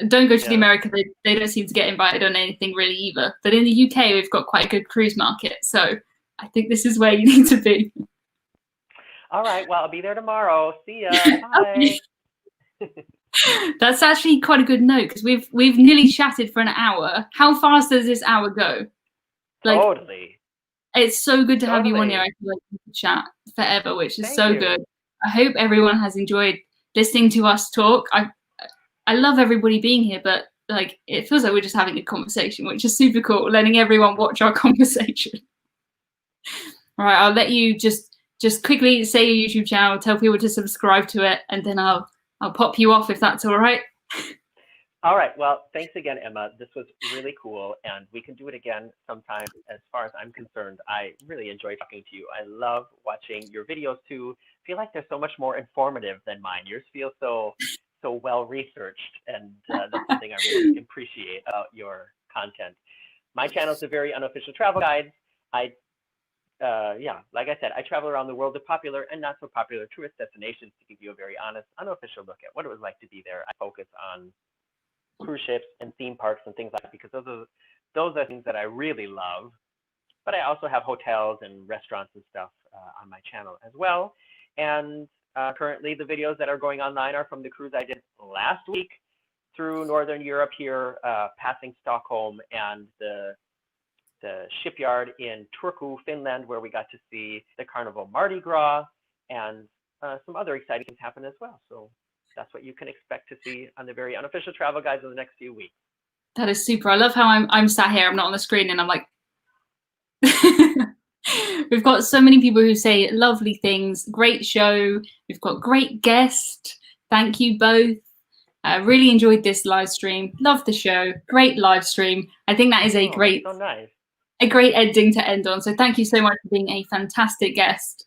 Don't go to the America. They don't seem to get invited on anything really either. But in the UK, we've got quite a good cruise market. So I think this is where you need to be. All right. Well, I'll be there tomorrow. See ya. Bye. That's actually quite a good note, because we've nearly chatted for an hour. How fast does this hour go? Like, totally. It's so good to have you on here. I feel like we could chat forever, which is so good. I hope everyone has enjoyed listening to us talk. I love everybody being here, but like, it feels like we're just having a conversation, which is super cool, letting everyone watch our conversation. All right, I'll let you just quickly say your YouTube channel, tell people to subscribe to it, and then I'll pop you off if that's all right. All right. Well, thanks again, Emma. This was really cool, and we can do it again sometime. As far as I'm concerned, I really enjoy talking to you. I love watching your videos too. I feel like they're so much more informative than mine. Yours feel so so well researched, and that's something I really appreciate about your content. My channel is a very unofficial travel guide. Like I said, I travel around the world to popular and not so popular tourist destinations to give you a very honest, unofficial look at what it was like to be there. I focus on cruise ships and theme parks and things like that because those are things that I really love. But I also have hotels and restaurants and stuff on my channel as well. And currently the videos that are going online are from the cruise I did last week through Northern Europe here, passing Stockholm and the shipyard in Turku, Finland, where we got to see the Carnival Mardi Gras and some other exciting things happen as well. So that's what you can expect to see on the very unofficial travel guides in the next few weeks. That is super. I love how I'm sat here, I'm not on the screen, and I'm like, we've got so many people who say lovely things. Great show. We've got great guest. Thank you both. I really enjoyed this live stream. Love the show. Great live stream. I think that is a great, so nice. A great ending to end on. So thank you so much for being a fantastic guest.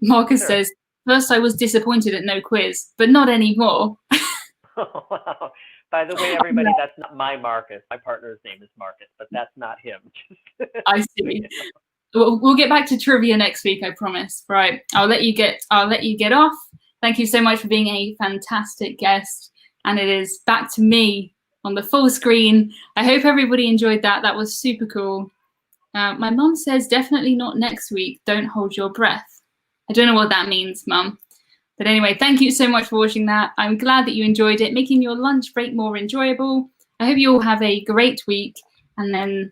Marcus says, first I was disappointed at no quiz, but not anymore. Oh, wow. By the way, everybody, that's not my Marcus. My partner's name is Marcus, but that's not him. I see. We'll get back to trivia next week, I promise. Right. I'll let you get off. Thank you so much for being a fantastic guest. And it is back to me on the full screen. I hope everybody enjoyed that. That was super cool. My mum says definitely not next week. Don't hold your breath. I don't know what that means, Mum. But anyway, thank you so much for watching that. I'm glad that you enjoyed it, making your lunch break more enjoyable. I hope you all have a great week, and then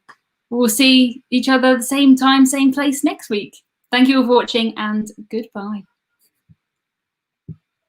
we'll see each other at the same time, same place next week. Thank you all for watching, and goodbye.